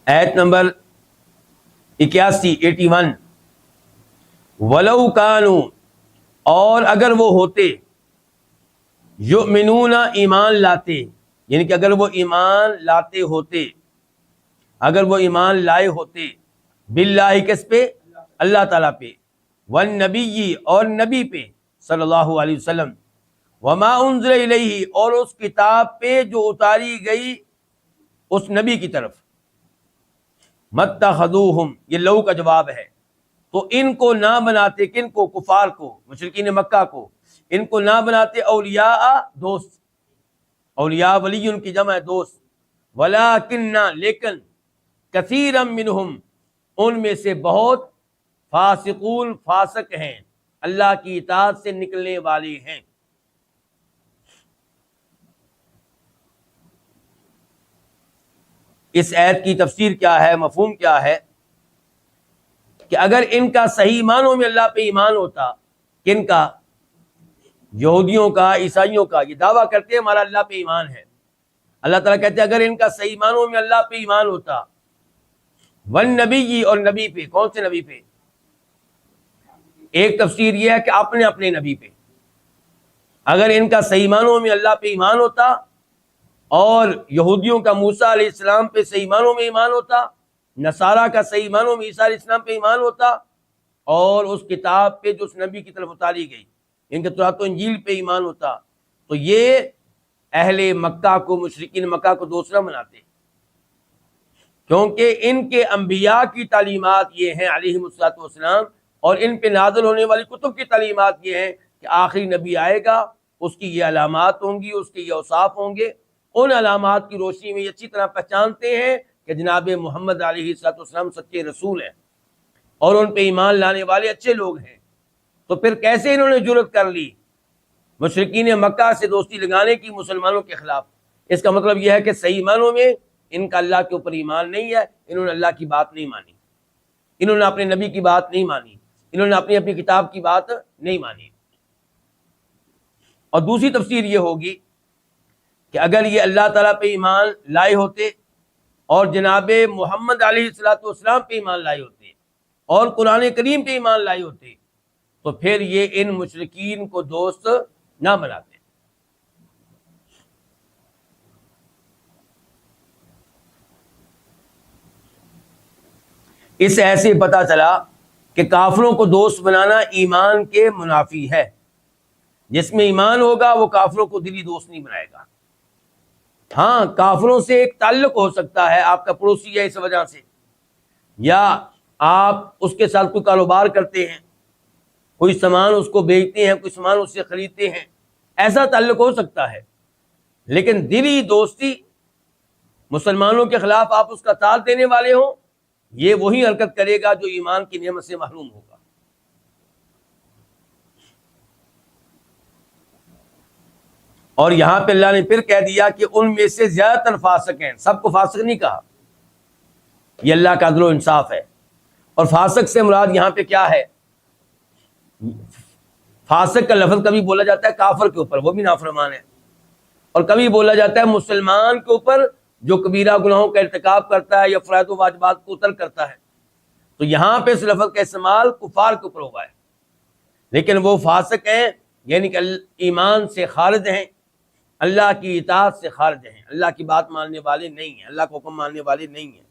آیت نمبر 81 ولو کانوا، اور اگر وہ ہوتے، یؤمنون ایمان لاتے، یعنی کہ اگر وہ ایمان لاتے ہوتے، اگر وہ ایمان لائے ہوتے، باللہ کس پہ؟ اللہ تعالیٰ پہ، والنبی اور نبی پہ صلی اللہ علیہ وسلم، وما انزل الیہ اور اس کتاب پہ جو اتاری گئی اس نبی کی طرف، متخذوہم یہ لو کا جواب ہے، تو ان کو نہ بناتے، کن کو؟ کفار کو، مشرکین مکہ کو، ان کو نہ بناتے اولیاء دوست، اولیاء ولی ان کی جمع ہے دوست، ولیکن لیکن، کثیرا منہم ان میں سے بہت، فاسقون فاسق ہیں، اللہ کی اطاعت سے نکلنے والے ہیں۔ اس آیت کی تفسیر کیا ہے، مفہوم کیا ہے؟ کہ اگر ان کا صحیح معنوں میں اللہ پہ ایمان ہوتا، کن کا؟ یہودیوں کا، عیسائیوں کا، یہ دعویٰ کرتے ہیں ہمارا اللہ پہ ایمان ہے، اللہ تعالیٰ کہتے ہیں اگر ان کا صحیح معنوں میں اللہ پہ ایمان ہوتا، والنبی اور نبی پہ، کون سے نبی پہ؟ ایک تفسیر یہ ہے کہ اپنے نبی پہ، اگر ان کا صحیح معنوں میں اللہ پہ ایمان ہوتا اور یہودیوں کا موسیٰ علیہ السلام پہ صحیح معنوں میں ایمان ہوتا، نصارہ کا صحیح معنوں میں عیسیٰ علیہ السلام پہ ایمان ہوتا، اور اس کتاب پہ جو اس نبی کی طرف اتاری گئی، ان کے تورات و انجیل پہ ایمان ہوتا، تو یہ اہل مکہ کو، مشرکین مکہ کو دوست نہ بناتے، کیونکہ ان کے انبیاء کی تعلیمات یہ ہیں علیہم الصلوۃ والسلام، اور ان پہ نازل ہونے والی کتب کی تعلیمات یہ ہیں کہ آخری نبی آئے گا، اس کی یہ علامات ہوں گی، اس کے یہ اوصاف ہوں گے، ان علامات کی روشنی میں یہ اچھی طرح پہچانتے ہیں کہ جناب محمد علیہ الصلوۃ والسلام سچے رسول ہیں اور ان پہ ایمان لانے والے اچھے لوگ ہیں۔ تو پھر کیسے انہوں نے جرأت کر لی مشرکین مکہ سے دوستی لگانے کی مسلمانوں کے خلاف؟ اس کا مطلب یہ ہے کہ صحیح معنوں میں ان کا اللہ کے اوپر ایمان نہیں ہے، انہوں نے اللہ کی بات نہیں مانی، انہوں نے اپنے نبی کی بات نہیں مانی، انہوں نے اپنی کتاب کی بات نہیں مانی۔ اور دوسری تفسیر یہ ہوگی کہ اگر یہ اللہ تعالیٰ پہ ایمان لائے ہوتے اور جناب محمد علیہ الصلوۃ والسلام پہ ایمان لائے ہوتے اور قرآن کریم پہ ایمان لائے ہوتے، تو پھر یہ ان مشرکین کو دوست نہ بناتے۔ اس ایسے پتہ چلا کہ کافروں کو دوست بنانا ایمان کے منافی ہے، جس میں ایمان ہوگا وہ کافروں کو دلی دوست نہیں بنائے گا۔ ہاں، کافروں سے ایک تعلق ہو سکتا ہے، آپ کا پڑوسی ہے اس وجہ سے، یا آپ اس کے ساتھ کوئی کاروبار کرتے ہیں، کوئی سامان اس کو بیچتے ہیں، کوئی سامان اس سے خریدتے ہیں، ایسا تعلق ہو سکتا ہے، لیکن دلی دوستی، مسلمانوں کے خلاف آپ اس کا ساتھ دینے والے ہوں، یہ وہی حرکت کرے گا جو ایمان کی نعمت سے محروم ہوگا۔ اور یہاں پہ اللہ نے پھر کہہ دیا کہ ان میں سے زیادہ تر فاسق ہیں، سب کو فاسق نہیں کہا، یہ اللہ کا عدل و انصاف ہے۔ اور فاسق سے مراد یہاں پہ کیا ہے؟ فاسق کا لفظ کبھی بولا جاتا ہے کافر کے اوپر، وہ بھی نافرمان ہے، اور کبھی بولا جاتا ہے مسلمان کے اوپر جو کبیرہ گناہوں کا ارتکاب کرتا ہے یا فرائض و واجبات کو ترک کرتا ہے۔ تو یہاں پہ اس لفظ کا استعمال کفار کے اوپر ہوا ہے، لیکن وہ فاسق ہیں یعنی کہ ایمان سے خارج ہیں، اللہ کی اطاعت سے خارج ہیں، اللہ کی بات ماننے والے نہیں ہیں، اللہ کا حکم ماننے والے نہیں ہیں۔